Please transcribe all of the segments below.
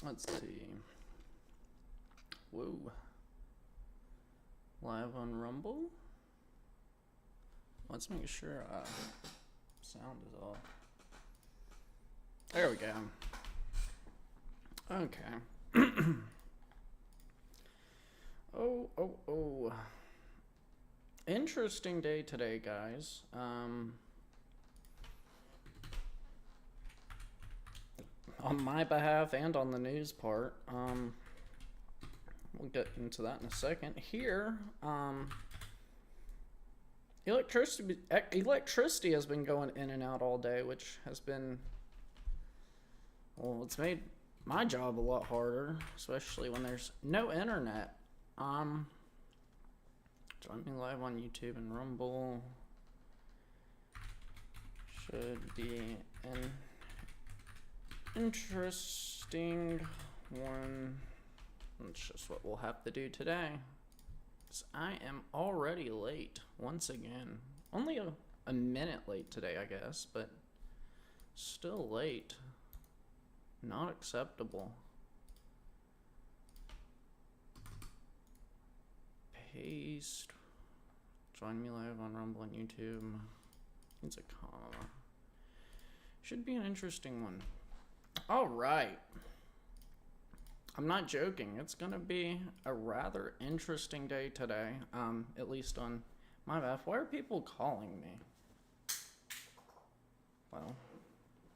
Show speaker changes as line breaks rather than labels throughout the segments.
Let's see. Whoa. Live on Rumble. Let's make sure sound is off. There we go. Okay. Oh. Interesting day today, guys. On my behalf and on the news part, we'll get into that in a second. Here, electricity has been going in and out all day, which has been, well, it's made my job a lot harder, especially when there's no internet. Join me live on YouTube and Rumble. Should be an interesting one. That's just what we'll have to do today. I am already late once again. Only a minute late today, I guess, but still late. Not acceptable. Paste. Join me live on Rumble and YouTube. It's a comma. Should be an interesting one. All right. I'm not joking. It's going to be a rather interesting day today, at least on my behalf. Why are people calling me? Well,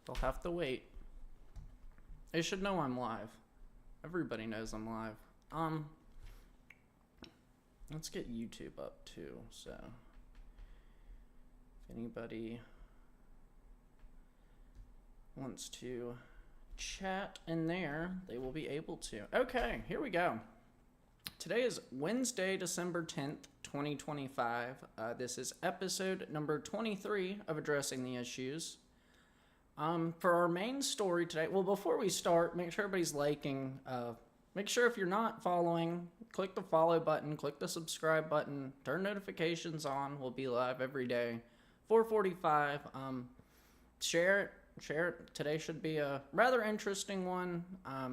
they'll have to wait. They should know I'm live. Everybody knows I'm live. Let's get YouTube up too, so if anybody wants to chat in there, they will be able to. Okay, here we go. Today is Wednesday, December 10th, 2025. This is episode number 23 of Addressing the Issues. For our main story today, well, before we start, make sure everybody's liking. Make sure if you're not following, click the follow button, click the subscribe button, turn notifications on. We'll be live every day, 4:45. Share it. Today should be a rather interesting one. I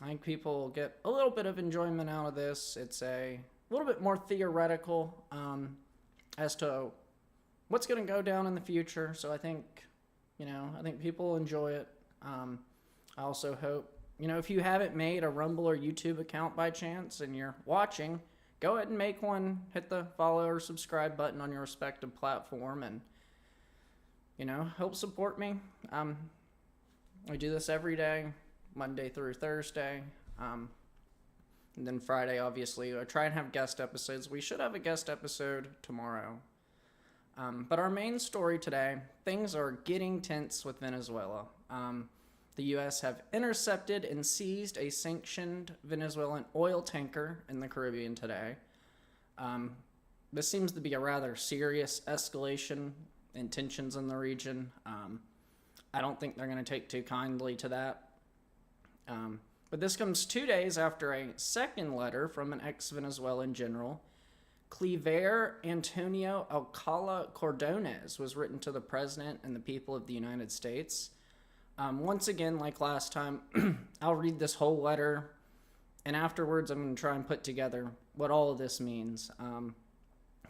think people will get a little bit of enjoyment out of this. It's a little bit more theoretical as to what's going to go down in the future. So I think people will enjoy it. I also hope, if you haven't made a Rumble or YouTube account by chance and you're watching, go ahead and make one. Hit the follow or subscribe button on your respective platform and help support me. I do this every day, Monday through Thursday. And then Friday, obviously, I try and have guest episodes. We should have a guest episode tomorrow. But our main story today, things are getting tense with Venezuela. The U.S. have intercepted and seized a sanctioned Venezuelan oil tanker in the Caribbean today. This seems to be a rather serious escalation and tensions in the region. I don't think they're going to take too kindly to that. But this comes 2 days after a second letter from an ex-Venezuelan general, Cliver Antonio Alcala Cordones, was written to the president and the people of the United States. Once again, like last time, I'll read this whole letter, and afterwards I'm going to try and put together what all of this means.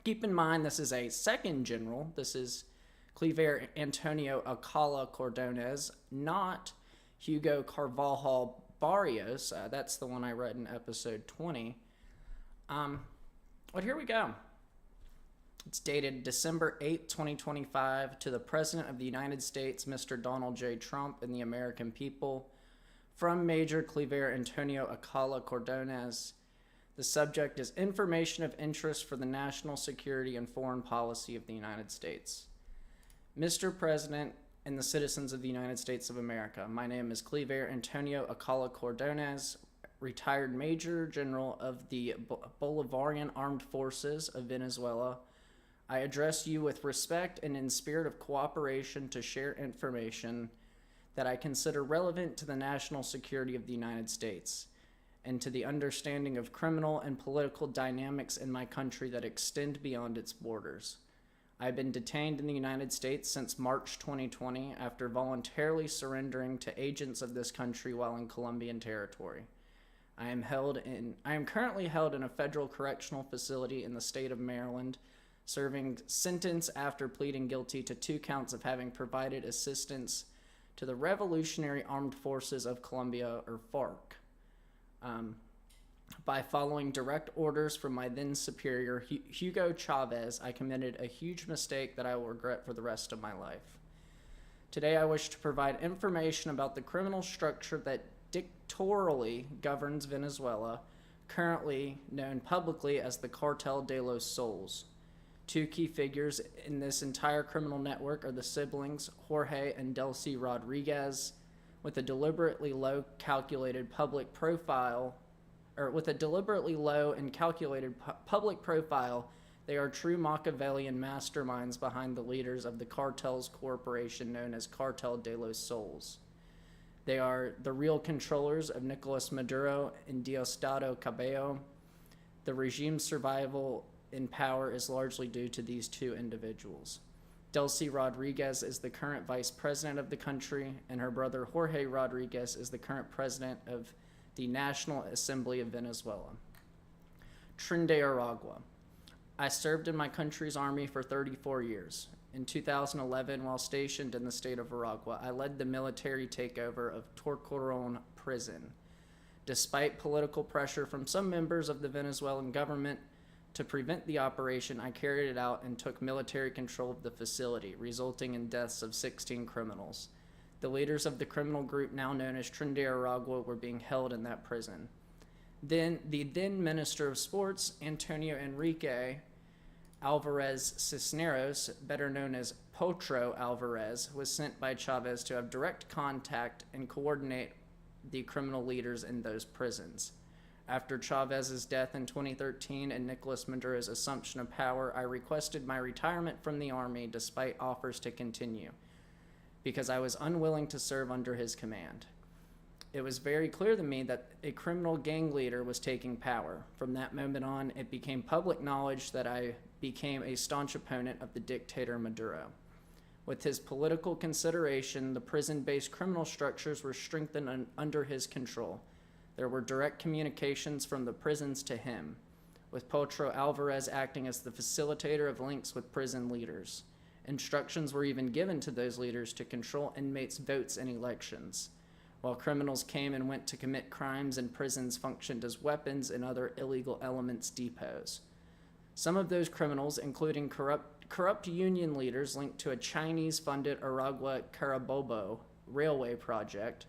Keep in mind, this is a second general. This is Cliver Antonio Alcala Cordones, not Hugo Carvajal Barrios. That's the one I read in episode 20. But here we go. It's dated December 8th, 2025, to the President of the United States, Mr. Donald J. Trump, and the American people. From Major Cliver Antonio Alcala Cordones. The subject is information of interest for the national security and foreign policy of the United States. Mr. President and the citizens of the United States of America, my name is Cliver Antonio Alcala Cordones, retired Major General of the Bolivarian Armed Forces of Venezuela. I address you with respect and in spirit of cooperation to share information that I consider relevant to the national security of the United States and to the understanding of criminal and political dynamics in my country that extend beyond its borders. I've been detained in the United States since March 2020 after voluntarily surrendering to agents of this country while in Colombian territory. I am currently held in a federal correctional facility in the state of Maryland, serving sentence after pleading guilty to 2 counts of having provided assistance to the Revolutionary Armed Forces of Colombia, or FARC, by following direct orders from my then superior, Hugo Chavez. I committed a huge mistake that I will regret for the rest of my life. Today I wish to provide information about the criminal structure that dictatorially governs Venezuela, currently known publicly as the Cartel de los Soles. 2 key figures in this entire criminal network are the siblings Jorge and Delcy Rodriguez. With a deliberately low and calculated public profile, they are true Machiavellian masterminds behind the leaders of the cartel's corporation known as Cartel de los Soles. They are the real controllers of Nicolas Maduro and Diosdado Cabello. The regime's survival in power is largely due to these 2 individuals. Delcy Rodriguez is the current vice president of the country, and her brother Jorge Rodriguez is the current president of the National Assembly of Venezuela. Trinidad Aragua. I served in my country's army for 34 years. In 2011, while stationed in the state of Aragua, I led the military takeover of Torcorón prison. Despite political pressure from some members of the Venezuelan government to prevent the operation, I carried it out and took military control of the facility, resulting in deaths of 16 criminals. The leaders of the criminal group now known as Trinidad Aragua were being held in that prison. Then the then Minister of Sports, Antonio Enrique Alvarez Cisneros, better known as Potro Alvarez, was sent by Chavez to have direct contact and coordinate the criminal leaders in those prisons. After Chavez's death in 2013 and Nicolas Maduro's assumption of power, I requested my retirement from the army despite offers to continue, because I was unwilling to serve under his command. It was very clear to me that a criminal gang leader was taking power. From that moment on, it became public knowledge that I became a staunch opponent of the dictator Maduro. With his political consideration, the prison-based criminal structures were strengthened under his control. There were direct communications from the prisons to him, with Potro Alvarez acting as the facilitator of links with prison leaders. Instructions were even given to those leaders to control inmates' votes in elections, while criminals came and went to commit crimes and prisons functioned as weapons and other illegal elements' depots. Some of those criminals, including corrupt union leaders linked to a Chinese-funded Aragua-Carabobo railway project,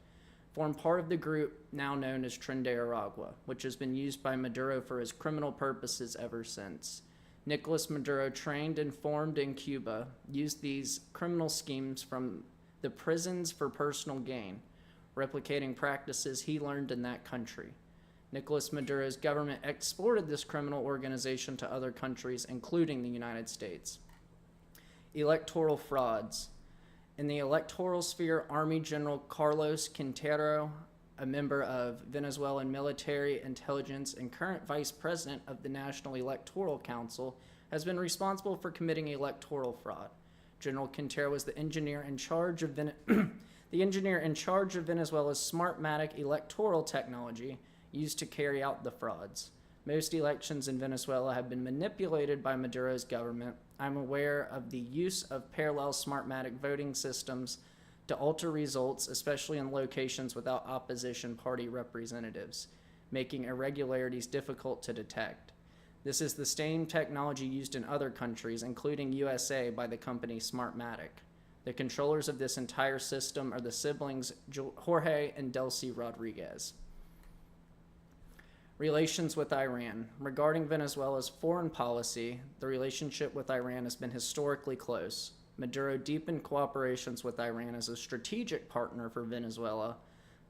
form part of the group now known as Trinidad Aragua, which has been used by Maduro for his criminal purposes ever since. Nicolas Maduro, trained and formed in Cuba, used these criminal schemes from the prisons for personal gain, replicating practices he learned in that country. Nicolas Maduro's government exported this criminal organization to other countries, including the United States. Electoral frauds. In the electoral sphere, Army General Carlos Quintero, a member of Venezuelan military intelligence and current vice president of the National Electoral Council, has been responsible for committing electoral fraud. General Quintero was the engineer in charge of Venezuela's Smartmatic electoral technology used to carry out the frauds. Most elections in Venezuela have been manipulated by Maduro's government. I'm aware of the use of parallel Smartmatic voting systems to alter results, especially in locations without opposition party representatives, making irregularities difficult to detect. This is the same technology used in other countries, including USA, by the company Smartmatic. The controllers of this entire system are the siblings Jorge and Delcy Rodriguez. Relations with Iran. Regarding Venezuela's foreign policy, the relationship with Iran has been historically close. Maduro deepened cooperations with Iran as a strategic partner for Venezuela.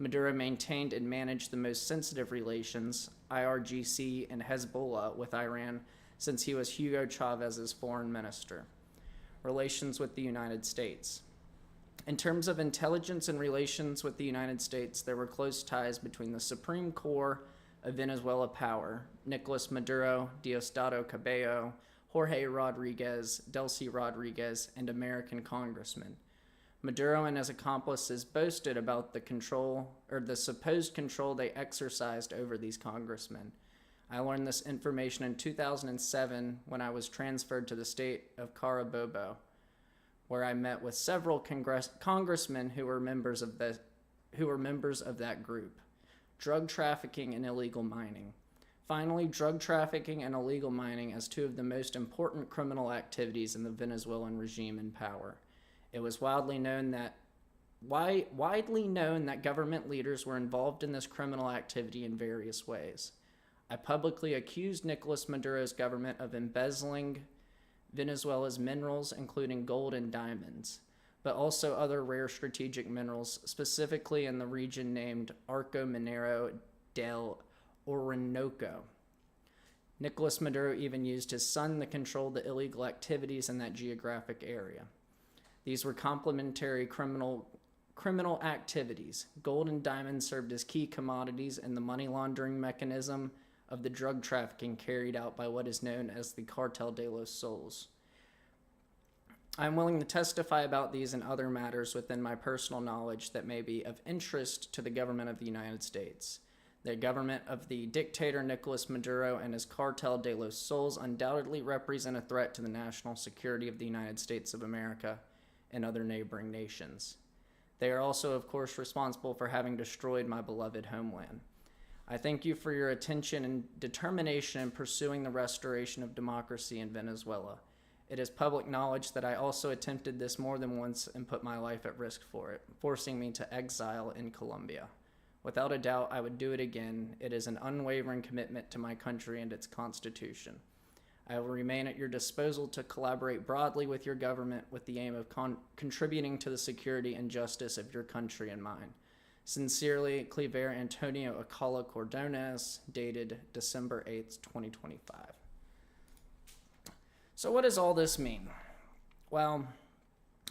Maduro maintained and managed the most sensitive relations, IRGC and Hezbollah, with Iran since he was Hugo Chavez's foreign minister. Relations with the United States. In terms of intelligence and relations with the United States, there were close ties between the supreme core of Venezuela power, Nicolas Maduro, Diosdado Cabello, Jorge Rodriguez, Delcy Rodriguez, and American congressmen. Maduro and his accomplices boasted about the supposed control they exercised over these congressmen. I learned this information in 2007 when I was transferred to the state of Carabobo, where I met with several congressmen who were members of that group. Drug trafficking and illegal mining. Finally, drug trafficking and illegal mining as two of the most important criminal activities in the Venezuelan regime in power. It was widely known that government leaders were involved in this criminal activity in various ways. I publicly accused Nicolas Maduro's government of embezzling Venezuela's minerals, including gold and diamonds, but also other rare strategic minerals, specifically in the region named Arco Minero del Orinoco. Nicolas Maduro even used his son to control the illegal activities in that geographic area. These were complementary criminal activities. Gold and diamonds served as key commodities in the money laundering mechanism of the drug trafficking carried out by what is known as the Cartel de los Soles. I am willing to testify about these and other matters within my personal knowledge that may be of interest to the government of the United States. The government of the dictator Nicolas Maduro and his Cartel de los Soles undoubtedly represent a threat to the national security of the United States of America and other neighboring nations. They are also, of course, responsible for having destroyed my beloved homeland. I thank you for your attention and determination in pursuing the restoration of democracy in Venezuela. It is public knowledge that I also attempted this more than once and put my life at risk for it, forcing me to exile in Colombia. Without a doubt, I would do it again. It is an unwavering commitment to my country and its constitution. I will remain at your disposal to collaborate broadly with your government with the aim of contributing to the security and justice of your country and mine. Sincerely, Cliver Antonio Acala Cordones, dated December 8th, 2025. So what does all this mean? Well,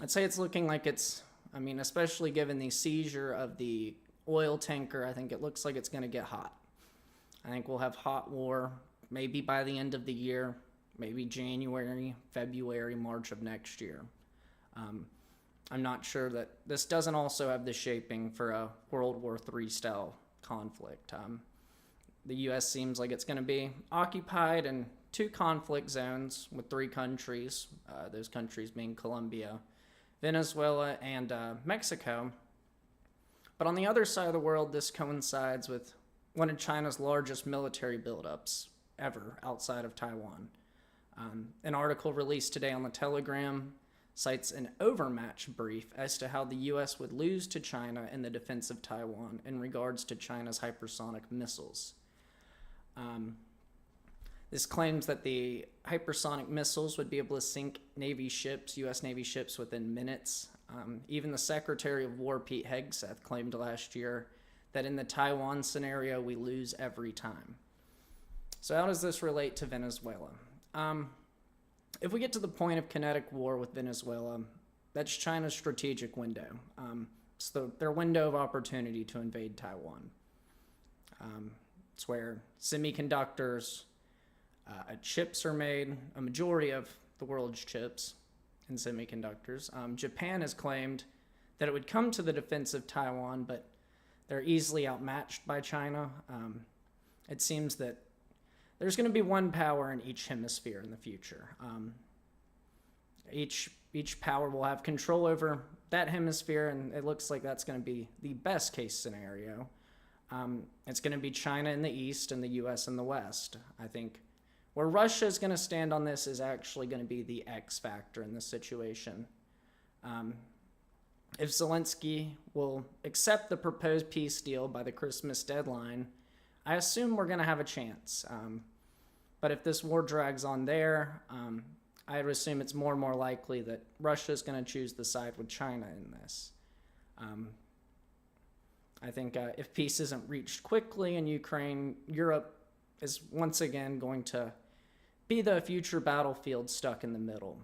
I'd say it's looking like especially given the seizure of the oil tanker, I think it looks like it's going to get hot. I think we'll have hot war maybe by the end of the year, maybe January, February, March of next year. I'm not sure that this doesn't also have the shaping for a World War III style conflict. The U.S. seems like it's going to be occupied in two conflict zones with three countries, those countries being Colombia, Venezuela, and Mexico. But on the other side of the world, this coincides with one of China's largest military buildups ever outside of Taiwan. An article released today on the Telegram cites an overmatched brief as to how the U.S. would lose to China in the defense of Taiwan in regards to China's hypersonic missiles. This claims that the hypersonic missiles would be able to sink Navy ships, U.S. Navy ships, within minutes. Even the Secretary of War, Pete Hegseth, claimed last year that in the Taiwan scenario, we lose every time. So how does this relate to Venezuela? If we get to the point of kinetic war with Venezuela, that's China's strategic window. It's their window of opportunity to invade Taiwan. It's where semiconductors, chips are made, a majority of the world's chips and semiconductors. Japan has claimed that it would come to the defense of Taiwan, but they're easily outmatched by China. It seems that there's going to be one power in each hemisphere in the future. Each power will have control over that hemisphere, and it looks like that's going to be the best case scenario. It's going to be China in the east and the U.S. in the west. I think where Russia is going to stand on this is actually going to be the X factor in this situation. If Zelensky will accept the proposed peace deal by the Christmas deadline, I assume we're going to have a chance. But if this war drags on there, I would assume it's more and more likely that Russia is going to choose the side with China in this. I think if peace isn't reached quickly in Ukraine, Europe is once again going to be the future battlefield stuck in the middle.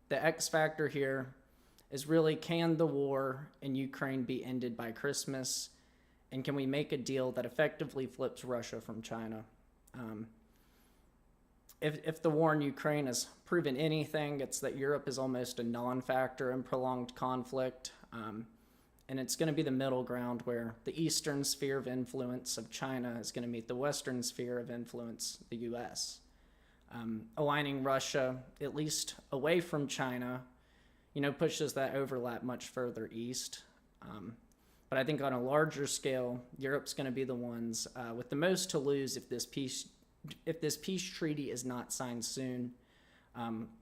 The X factor here is really, can the war in Ukraine be ended by Christmas? And can we make a deal that effectively flips Russia from China? if the war in Ukraine has proven anything, it's that Europe is almost a non-factor in prolonged conflict. And it's going to be the middle ground where the eastern sphere of influence of China is going to meet the western sphere of influence, the U.S. Aligning Russia, at least away from China, pushes that overlap much further east. But I think on a larger scale, Europe's going to be the ones with the most to lose if this peace treaty is not signed soon.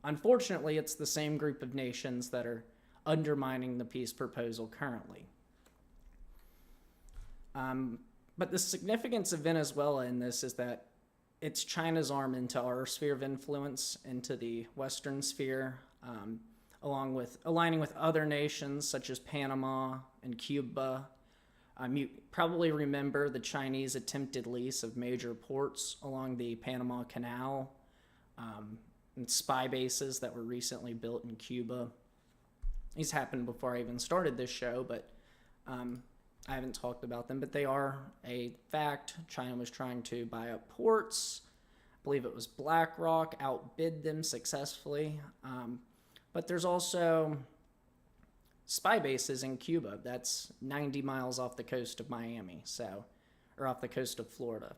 Unfortunately, it's the same group of nations that are undermining the peace proposal currently. But the significance of Venezuela in this is that it's China's arm into our sphere of influence, into the Western sphere, along with aligning with other nations such as Panama and Cuba. You probably remember the Chinese attempted lease of major ports along the Panama Canal, and spy bases that were recently built in Cuba. These happened before I even started this show, but I haven't talked about them, but they are a fact. China was trying to buy up ports. I believe it was BlackRock outbid them successfully. But there's also spy bases in Cuba. That's 90 miles off the coast of Miami, or off the coast of Florida.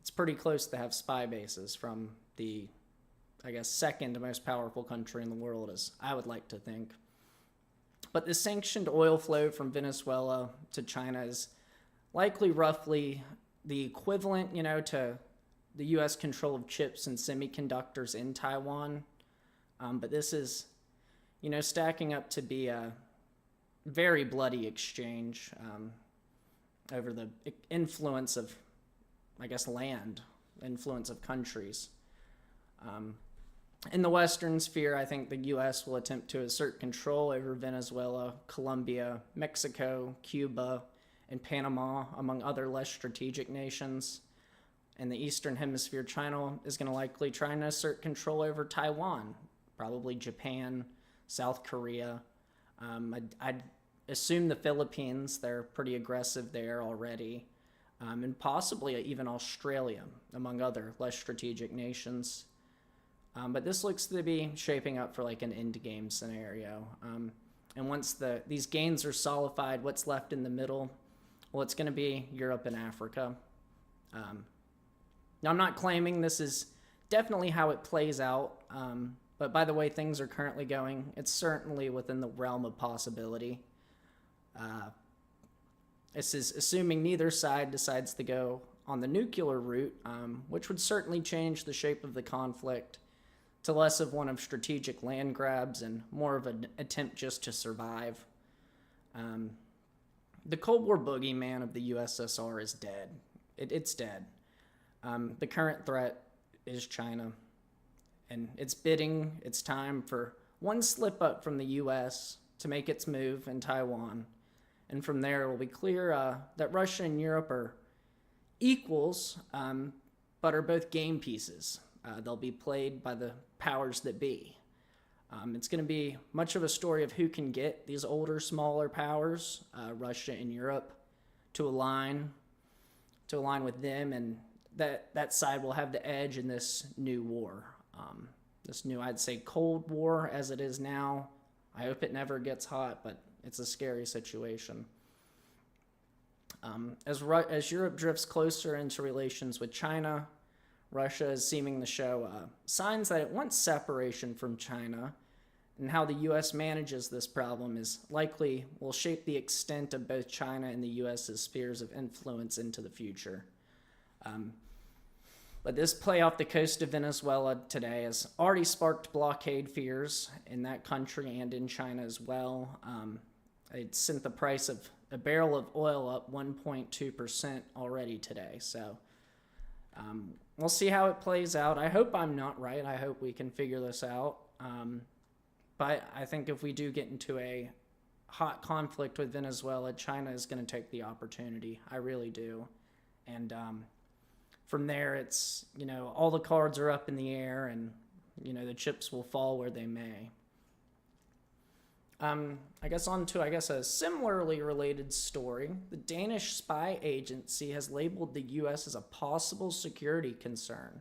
It's pretty close to have spy bases from the, I guess, second most powerful country in the world, as I would like to think. But the sanctioned oil flow from Venezuela to China is likely roughly the equivalent, to the U.S. control of chips and semiconductors in Taiwan. But this is, stacking up to be a very bloody exchange over the influence of, land, influence of countries. In the Western sphere, I think the U.S. will attempt to assert control over Venezuela, Colombia, Mexico, Cuba, and Panama, among other less strategic nations. In the Eastern Hemisphere, China is going to likely try and assert control over Taiwan, probably Japan, South Korea. I'd assume the Philippines, they're pretty aggressive there already, and possibly even Australia, among other less strategic nations. But this looks to be shaping up for like an end game scenario. And once these gains are solidified, what's left in the middle? Well, it's going to be Europe and Africa. Now, I'm not claiming this is definitely how it plays out, but by the way things are currently going, it's certainly within the realm of possibility. This is assuming neither side decides to go on the nuclear route, which would certainly change the shape of the conflict to less of one of strategic land grabs and more of an attempt just to survive. The Cold War boogeyman of the USSR is dead. It's dead. The current threat is China, and it's bidding its time for one slip up from the U.S. to make its move in Taiwan. And from there, it will be clear that Russia and Europe are equals, but are both game pieces. They'll be played by the powers that be. It's going to be much of a story of who can get these older, smaller powers, Russia and Europe, to align with them, and that side will have the edge in this new war. This new, I'd say, Cold War as it is now. I hope it never gets hot, but it's a scary situation. As Europe drifts closer into relations with China, Russia is seeming to show signs that it wants separation from China, and how the U.S. manages this problem is likely will shape the extent of both China and the U.S.'s spheres of influence into the future. But this play off the coast of Venezuela today has already sparked blockade fears in that country and in China as well. It sent the price of a barrel of oil up 1.2% already today. So we'll see how it plays out. I hope I'm not right. I hope we can figure this out. But I think if we do get into a hot conflict with Venezuela, China is going to take the opportunity. I really do. And from there, it's, all the cards are up in the air, and, the chips will fall where they may. I guess a similarly related story. The Danish spy agency has labeled the U.S. as a possible security concern.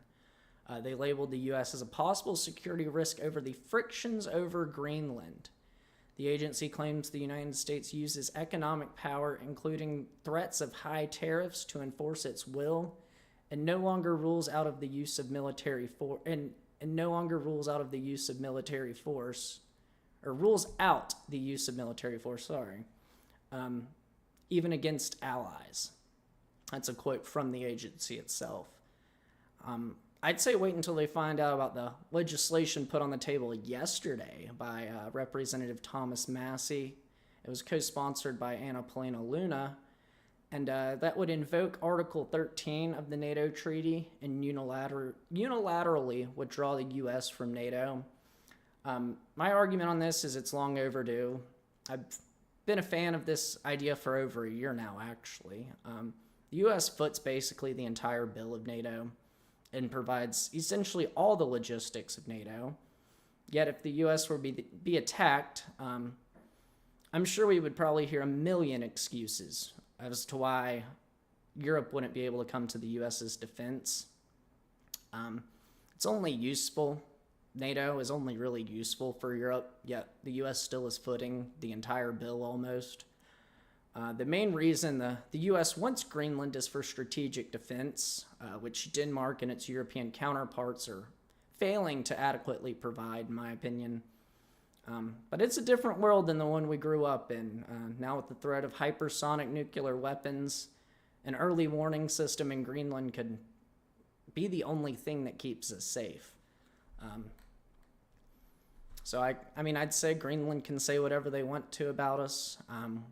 They labeled the U.S. as a possible security risk over the frictions over Greenland. The agency claims the United States uses economic power, including threats of high tariffs, to enforce its will, and no longer rules out of the use of military force, even against allies. That's a quote from the agency itself. I'd say wait until they find out about the legislation put on the table yesterday by Representative Thomas Massey. It was co-sponsored by Anna Polina Luna, and that would invoke Article 13 of the NATO treaty and unilaterally withdraw the U.S. from NATO. My argument on this is it's long overdue. I've been a fan of this idea for over a year now, actually. The U.S. foots basically the entire bill of NATO and provides essentially all the logistics of NATO. Yet if the U.S. were be attacked, I'm sure we would probably hear a million excuses as to why Europe wouldn't be able to come to the U.S.'s defense. It's only useful. NATO is only really useful for Europe, yet the U.S. still is footing the entire bill almost. The main reason the U.S. wants Greenland is for strategic defense, which Denmark and its European counterparts are failing to adequately provide, in my opinion. But it's a different world than the one we grew up in. Now with the threat of hypersonic nuclear weapons, an early warning system in Greenland could be the only thing that keeps us safe. So I'd say Greenland can say whatever they want to about us.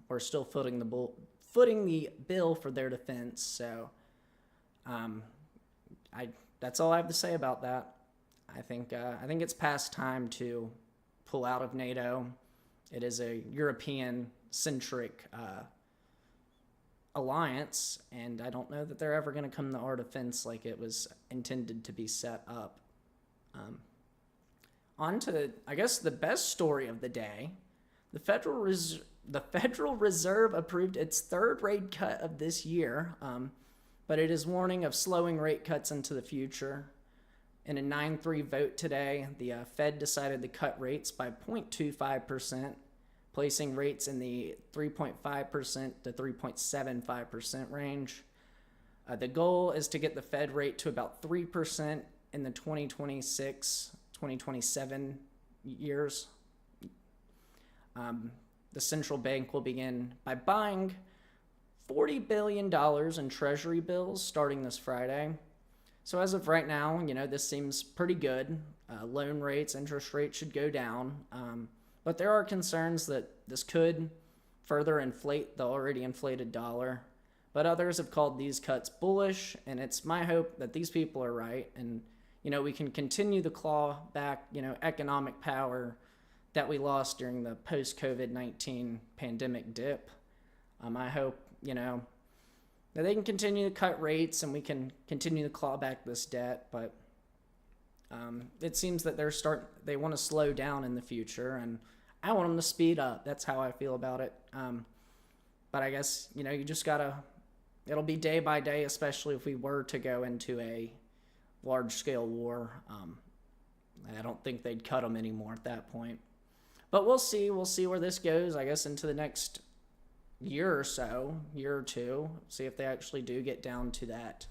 We're still footing the bill for their defense. So, that's all I have to say about that. I think it's past time to pull out of NATO. It is a European-centric alliance, and I don't know that they're ever going to come to our defense like it was intended to be set up. On to, I guess, the best story of the day. The Federal Reserve approved its third rate cut of this year, but it is warning of slowing rate cuts into the future. In a 9-3 vote today, the Fed decided to cut rates by 0.25%, placing rates in the 3.5% to 3.75% range. The goal is to get the Fed rate to about 3% in the 2027 years. The central bank will begin by buying $40 billion in treasury bills starting this Friday. So as of right now, this seems pretty good. Loan rates, interest rates should go down. But there are concerns that this could further inflate the already inflated dollar. But others have called these cuts bullish, and it's my hope that these people are right, and we can continue the claw back, economic power that we lost during the post-COVID-19 pandemic dip. I hope, that they can continue to cut rates and we can continue to claw back this debt. But it seems that they want to slow down in the future, and I want them to speed up. That's how I feel about it. But I guess, you just it'll be day by day, especially if we were to go into a large-scale war. I don't think they'd cut them anymore at that point. But we'll see. We'll see where this goes, I guess, into the next year or two. See if they actually do get down to that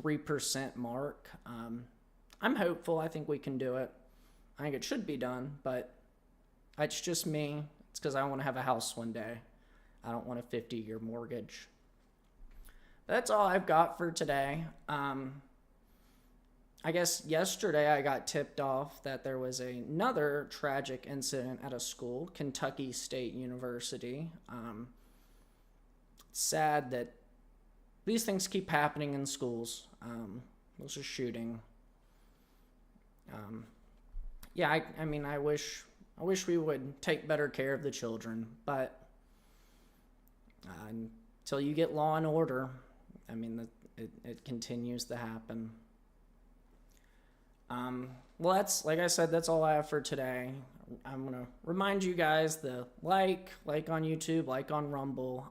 3% mark. I'm hopeful. I think we can do it. I think it should be done, but it's just me. It's because I want to have a house one day. I don't want a 50-year mortgage. That's all I've got for today. I guess yesterday I got tipped off that there was another tragic incident at a school, Kentucky State University. It's sad that these things keep happening in schools. There's a shooting. I wish we would take better care of the children, but until you get law and order, it continues to happen. Well, that's, like I said, that's all I have for today. I'm going to remind you guys to like on YouTube, like on Rumble.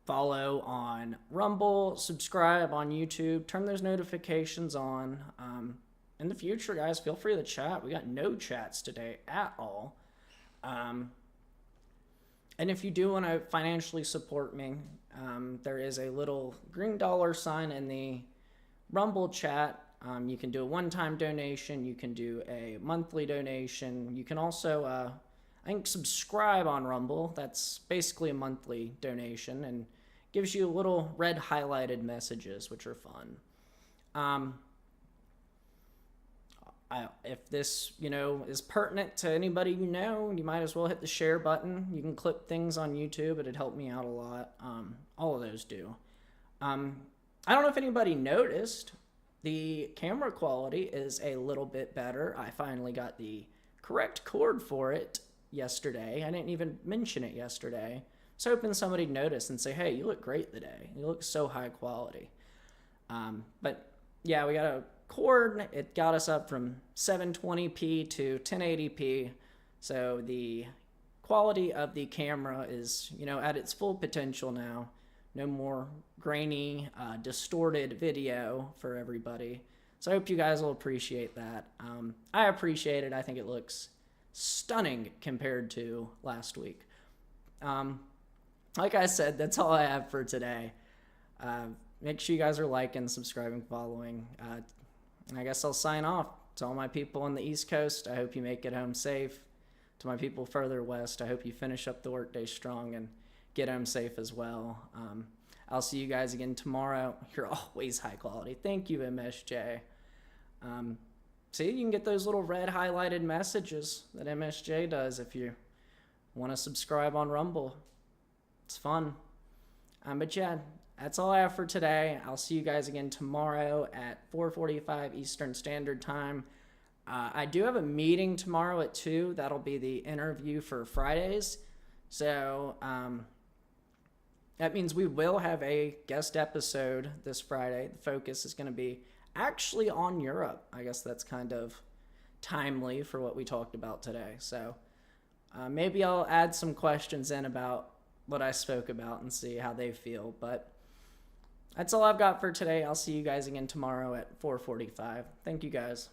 follow on Rumble, subscribe on YouTube, turn those notifications on. In the future, guys, feel free to chat. We got no chats today at all. And if you do want to financially support me, there is a little green dollar sign in the Rumble chat. You can do a one-time donation. You can do a monthly donation. You can also, I think, subscribe on Rumble. That's basically a monthly donation and gives you little red highlighted messages, which are fun. If this, is pertinent to anybody you might as well hit the share button. You can clip things on YouTube. It'd help me out a lot. All of those do. I don't know if anybody noticed, the camera quality is a little bit better. I finally got the correct cord for it yesterday. I didn't even mention it yesterday. I was hoping somebody'd notice and say, hey, you look great today. You look so high quality. But yeah, we got a cord. It got us up from 720p to 1080p. So the quality of the camera is, at its full potential now. No more grainy, distorted video for everybody. So I hope you guys will appreciate that. I appreciate it. I think it looks stunning compared to last week. Like I said, that's all I have for today. Make sure you guys are liking, subscribing, following. I guess I'll sign off. To all my people on the East Coast, I hope you make it home safe. To my people further west, I hope you finish up the workday strong and get home safe as well. I'll see you guys again tomorrow. You're always high quality. Thank you, MSJ. See, you can get those little red highlighted messages that MSJ does if you want to subscribe on Rumble. It's fun. But yeah, that's all I have for today. I'll see you guys again tomorrow at 4:45 Eastern Standard Time. I do have a meeting tomorrow at 2. That'll be the interview for Fridays. So that means we will have a guest episode this Friday. The focus is going to be actually on Europe. I guess that's kind of timely for what we talked about today. So maybe I'll add some questions in about what I spoke about and see how they feel. But that's all I've got for today. I'll see you guys again tomorrow at 4:45. Thank you, guys.